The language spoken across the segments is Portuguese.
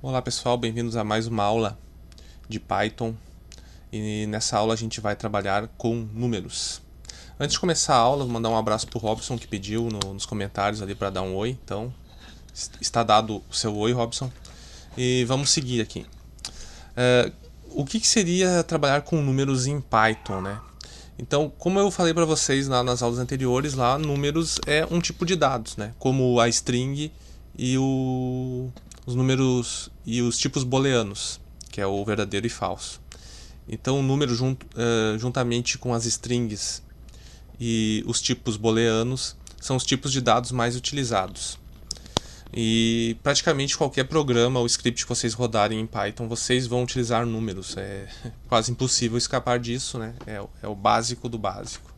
Olá pessoal, bem-vindos a mais uma aula de Python e nessa aula a gente vai trabalhar com números. Antes de começar a aula, vou mandar um abraço para o Robson que pediu nos comentários ali para dar um oi, então está dado o seu oi, Robson, e vamos seguir aqui. O que seria trabalhar com números em Python, né? Então, como eu falei para vocês lá nas aulas anteriores, lá números é um tipo de dados, né? Como a string e os números e os tipos booleanos, que é o verdadeiro e falso. Então, o número juntamente com as strings e os tipos booleanos são os tipos de dados mais utilizados. E praticamente qualquer programa ou script que vocês rodarem em Python, vocês vão utilizar números. É quase impossível escapar disso, né? É o básico do básico.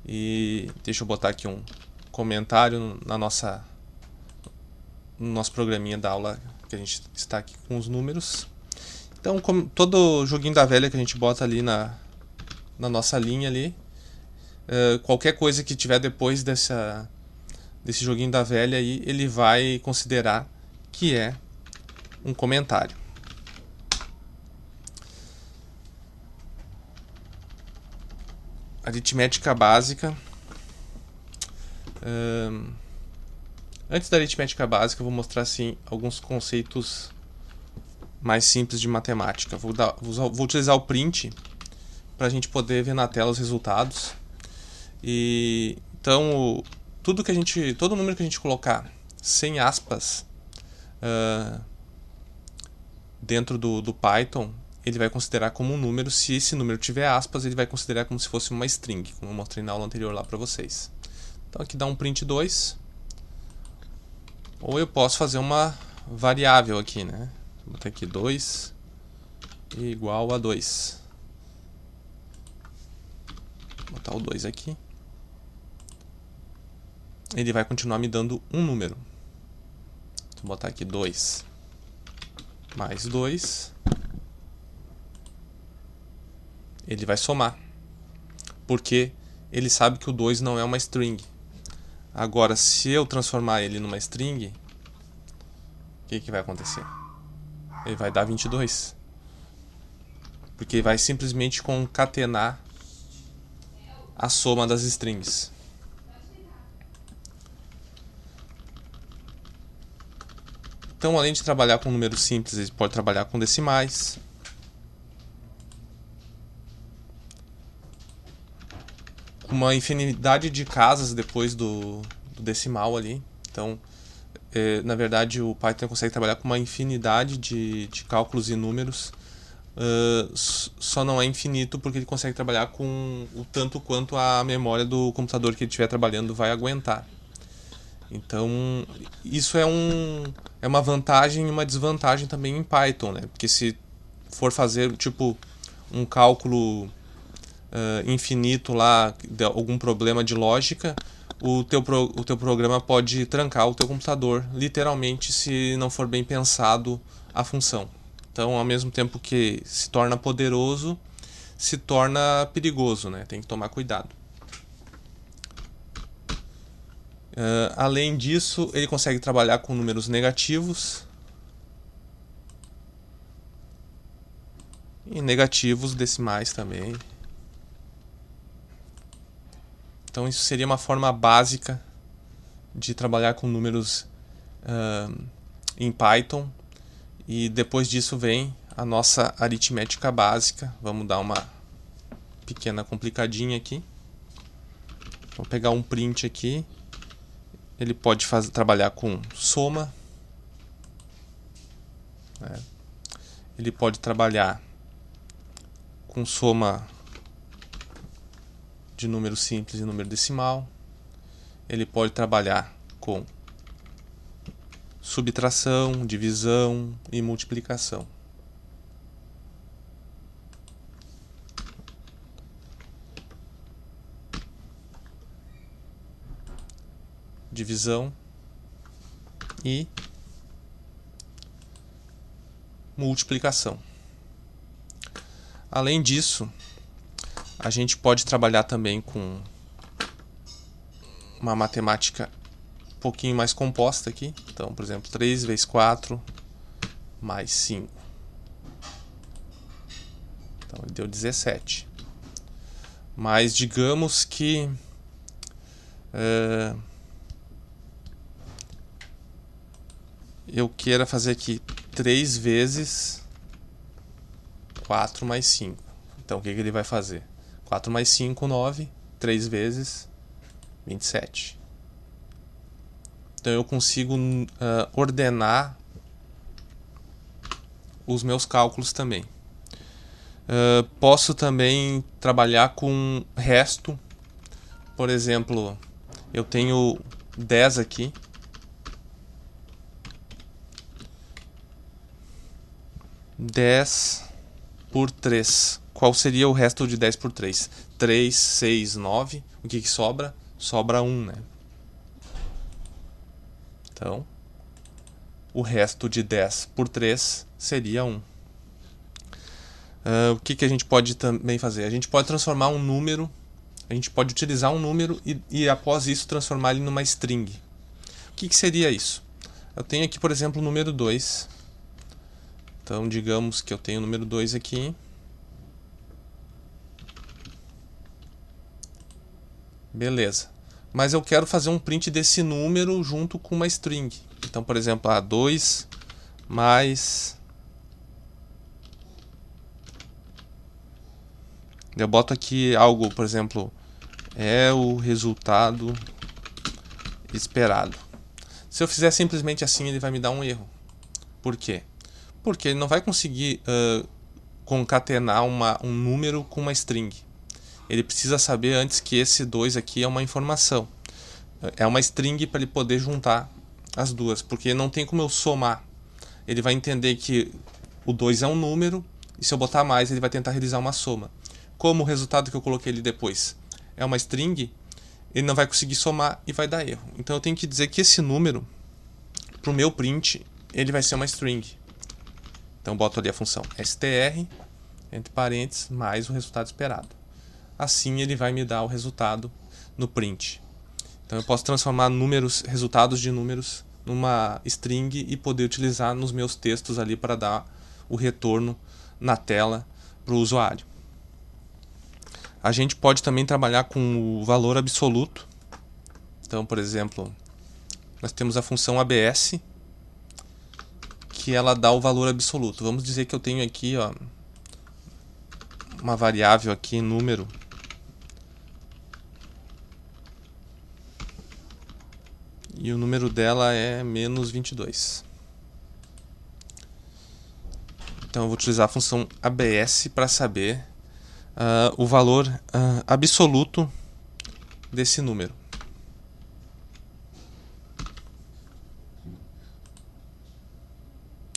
E deixa eu botar aqui um comentário no nosso programinha da aula que a gente está aqui com os números. Então, como todo joguinho da velha que a gente bota ali na nossa linha ali, qualquer coisa que tiver depois desse joguinho da velha aí, ele vai considerar que é um comentário. Aritmética básica. Antes da aritmética básica, eu vou mostrar assim, alguns conceitos mais simples de matemática. Vou utilizar o print para a gente poder ver na tela os resultados. E então, todo número que a gente colocar sem aspas dentro do Python, ele vai considerar como um número. Se esse número tiver aspas, ele vai considerar como se fosse uma string, como eu mostrei na aula anterior lá para vocês. Então aqui dá um print 2. Ou eu posso fazer uma variável aqui, né? Vou botar aqui 2 igual a 2. Vou botar o 2 aqui. Ele vai continuar me dando um número. Vou botar aqui 2 mais 2. Ele vai somar. Porque ele sabe que o 2 não é uma string. Agora, se eu transformar ele numa string, o que vai acontecer? Ele vai dar 22. Porque vai simplesmente concatenar a soma das strings. Então, além de trabalhar com números simples, ele pode trabalhar com decimais. Uma infinidade de casas depois do decimal ali. Então, na verdade, o Python consegue trabalhar com uma infinidade de cálculos e números. Só não é infinito porque ele consegue trabalhar com o tanto quanto a memória do computador que ele estiver trabalhando vai aguentar. Então, isso é uma vantagem e uma desvantagem também em Python, né? Porque se for fazer tipo um cálculo infinito lá, de algum problema de lógica, o teu programa pode trancar o teu computador, literalmente, se não for bem pensado a função. Então, ao mesmo tempo que se torna poderoso, se torna perigoso, né? Tem que tomar cuidado. Além disso, ele consegue trabalhar com números negativos e negativos decimais também. Então, isso seria uma forma básica de trabalhar com números em Python. E depois disso vem a nossa aritmética básica. Vamos dar uma pequena complicadinha aqui. Vou pegar um print aqui. Ele pode trabalhar com soma. Ele pode trabalhar com soma de número simples e número decimal. Ele pode trabalhar com subtração, divisão e multiplicação. Divisão e multiplicação. Além disso, a gente pode trabalhar também com uma matemática um pouquinho mais composta aqui. Então, por exemplo, 3 vezes 4 mais 5. Então ele deu 17. Mas digamos que eu queira fazer aqui 3 vezes 4 mais 5. Então o que ele vai fazer? 4 mais 5, 9. 3 vezes 27. Então eu consigo ordenar os meus cálculos também. Posso também trabalhar com resto. Por exemplo, eu tenho 10 aqui. 10 por 3. Qual seria o resto de 10 por 3? 3, 6, 9. O que sobra? Sobra 1, né? Então, o resto de 10 por 3 seria 1. O que a gente pode também fazer? A gente pode transformar um número, a gente pode utilizar um número e após isso transformar ele numa string. O que seria isso? Eu tenho aqui, por exemplo, o número 2. Então, digamos que eu tenho o número 2 aqui. Beleza. Mas eu quero fazer um print desse número junto com uma string. Então, por exemplo, 2 mais... Eu boto aqui algo, por exemplo, é o resultado esperado. Se eu fizer simplesmente assim, ele vai me dar um erro. Por quê? Porque ele não vai conseguir concatenar um número com uma string. Ele precisa saber antes que esse 2 aqui é uma informação. É uma string para ele poder juntar as duas, porque não tem como eu somar. Ele vai entender que o 2 é um número, e se eu botar mais, ele vai tentar realizar uma soma. Como o resultado que eu coloquei ali depois é uma string, ele não vai conseguir somar e vai dar erro. Então eu tenho que dizer que esse número, para o meu print, ele vai ser uma string. Então eu boto ali a função str, entre parênteses, mais o resultado esperado. Assim ele vai me dar o resultado no print. Então eu posso transformar resultados de números numa string e poder utilizar nos meus textos ali para dar o retorno na tela para o usuário. A gente pode também trabalhar com o valor absoluto. Então, por exemplo, nós temos a função ABS, que ela dá o valor absoluto. Vamos dizer que eu tenho aqui uma variável aqui, número, e o número dela é menos 22. Então eu vou utilizar a função ABS para saber o valor absoluto desse número.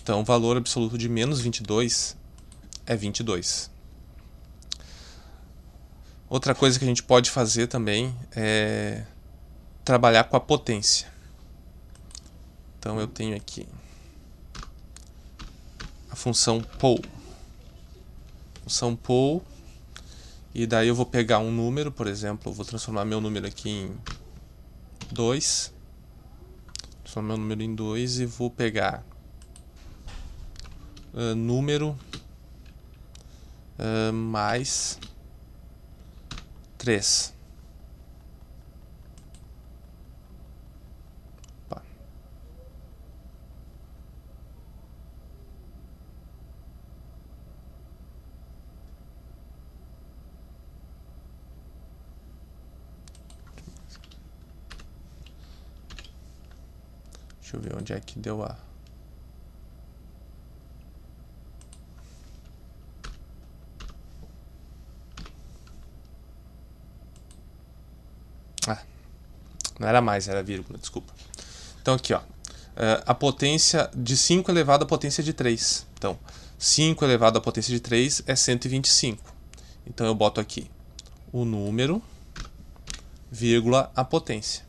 Então o valor absoluto de menos 22 é 22. Outra coisa que a gente pode fazer também é trabalhar com a potência. Então eu tenho aqui a função poll. Função poll. E daí eu vou pegar um número, por exemplo, eu vou transformar meu número aqui em 2. Transformar meu número em 2 e vou pegar número mais 3. Opa. Deixa eu ver onde é que deu a... Não era mais, era vírgula, desculpa. Então aqui, a potência de 5 elevado à potência de 3. Então, 5 elevado à potência de 3 é 125. Então eu boto aqui o número, vírgula, a potência.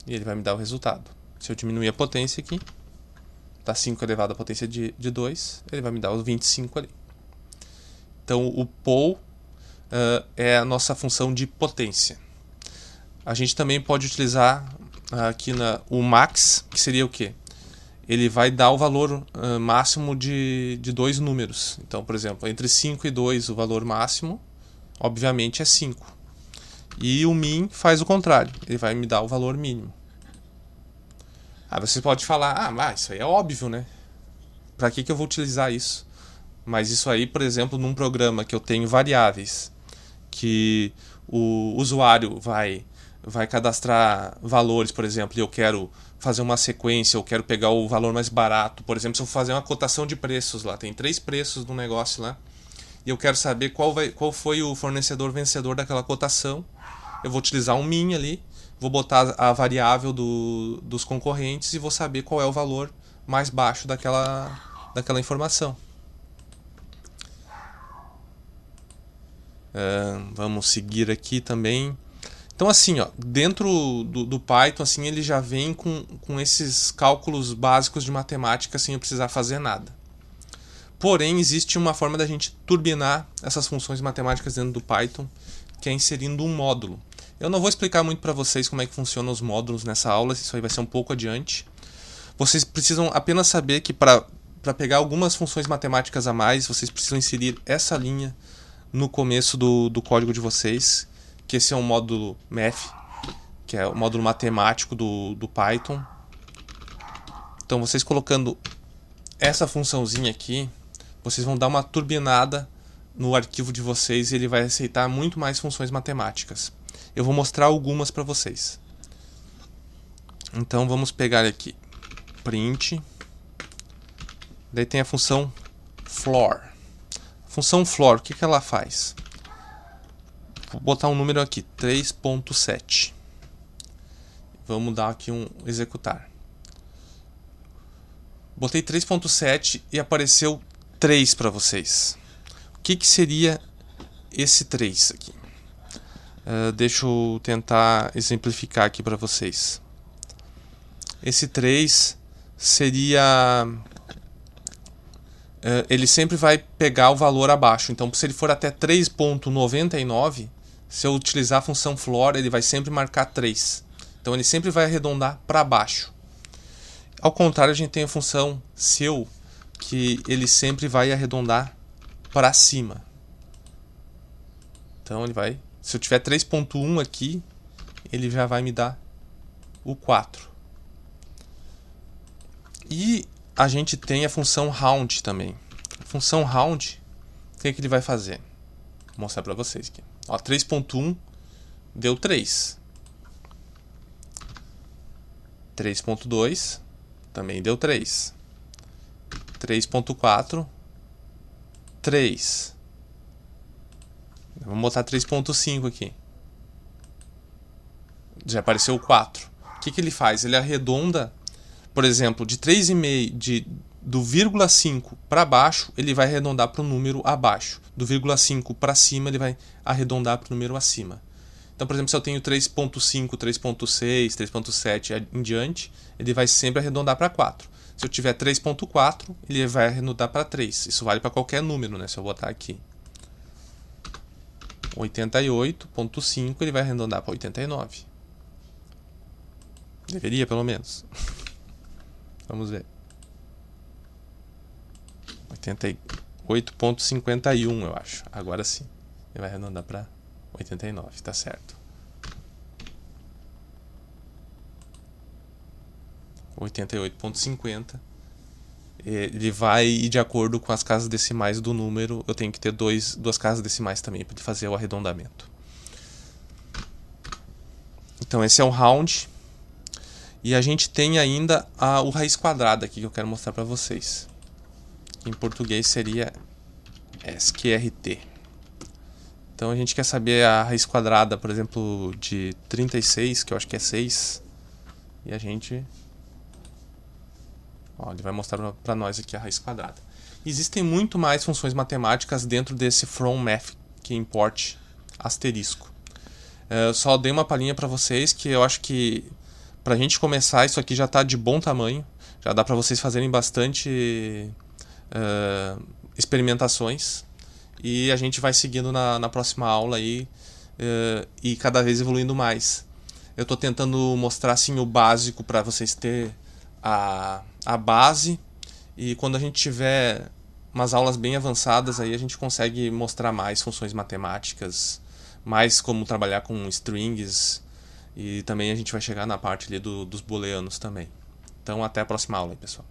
E ele vai me dar o resultado. Se eu diminuir a potência aqui, tá 5 elevado à potência de 2, ele vai me dar os 25 ali. Então o poll é a nossa função de potência. A gente também pode utilizar aqui o max, que seria o quê? ele vai dar o valor máximo de dois números. Então, por exemplo, entre 5 e 2 o valor máximo, obviamente, é 5. E o min faz o contrário, ele vai me dar o valor mínimo. Aí você pode falar, mas isso aí é óbvio, né? Para que eu vou utilizar isso? Mas isso aí, por exemplo, num programa que eu tenho variáveis, que o usuário vai cadastrar valores, por exemplo, e eu quero fazer uma sequência, eu quero pegar o valor mais barato. Por exemplo, se eu fazer uma cotação de preços lá, tem 3 preços no negócio lá, e eu quero saber qual foi o fornecedor vencedor daquela cotação, eu vou utilizar um min ali, vou botar a variável dos concorrentes e vou saber qual é o valor mais baixo daquela informação. Vamos seguir aqui também. Então assim, dentro do Python assim, ele já vem com esses cálculos básicos de matemática sem eu precisar fazer nada. Porém, existe uma forma da gente turbinar essas funções matemáticas dentro do Python, que é inserindo um módulo. Eu não vou explicar muito para vocês como é que funcionam os módulos nessa aula, isso aí vai ser um pouco adiante. Vocês precisam apenas saber que para pegar algumas funções matemáticas a mais, vocês precisam inserir essa linha no começo do código de vocês, que esse é um módulo math, que é o módulo matemático do Python. Então vocês colocando essa funçãozinha aqui, vocês vão dar uma turbinada no arquivo de vocês e ele vai aceitar muito mais funções matemáticas. Eu vou mostrar algumas para vocês. Então vamos pegar aqui print, daí tem a função floor. A função floor, o que ela faz? Vou botar um número aqui, 3.7. Vamos dar aqui um executar. Botei 3.7 e apareceu 3 para vocês. O que seria esse 3 aqui? Deixa eu tentar exemplificar aqui para vocês. Esse 3 seria... ele sempre vai pegar o valor abaixo. Então, se ele for até 3.99, se eu utilizar a função floor, ele vai sempre marcar 3. Então, ele sempre vai arredondar para baixo. Ao contrário, a gente tem a função seu, que ele sempre vai arredondar para cima. Então, ele vai... Se eu tiver 3.1 aqui, ele já vai me dar o 4. E a gente tem a função round também. A função round, o que ele vai fazer? Vou mostrar para vocês aqui. 3.1 deu 3. 3.2 também deu 3. 3.4, 3. Vamos botar 3.5 aqui. Já apareceu o 4. O que ele faz? Ele arredonda, por exemplo, de 3,5, do vírgula 5 para baixo, ele vai arredondar para o número abaixo. Do vírgula 5 para cima, ele vai arredondar para o número acima. Então, por exemplo, se eu tenho 3.5, 3.6, 3.7 em diante, ele vai sempre arredondar para 4. Se eu tiver 3.4, ele vai arredondar para 3. Isso vale para qualquer número, né? Se eu botar aqui 88.5, ele vai arredondar para 89. Deveria, pelo menos. Vamos ver. 88.51, eu acho. Agora sim. Ele vai arredondar para 89, tá certo. 88.50. Ele vai ir de acordo com as casas decimais do número. Eu tenho que ter duas casas decimais também para fazer o arredondamento. Então esse é o round. E a gente tem ainda o raiz quadrada aqui que eu quero mostrar para vocês. Em português seria SQRT. Então a gente quer saber a raiz quadrada, por exemplo, de 36, que eu acho que é 6. E a gente... ele vai mostrar para nós aqui a raiz quadrada. Existem muito mais funções matemáticas dentro desse from math, que import asterisco. Eu só dei uma palhinha para vocês que eu acho que para a gente começar isso aqui já está de bom tamanho. Já dá para vocês fazerem bastante experimentações. E a gente vai seguindo na próxima aula aí, e cada vez evoluindo mais. Eu estou tentando mostrar assim, o básico para vocês terem a a base, e quando a gente tiver umas aulas bem avançadas, aí a gente consegue mostrar mais funções matemáticas, mais como trabalhar com strings, e também a gente vai chegar na parte ali dos booleanos também. Então até a próxima aula aí, pessoal.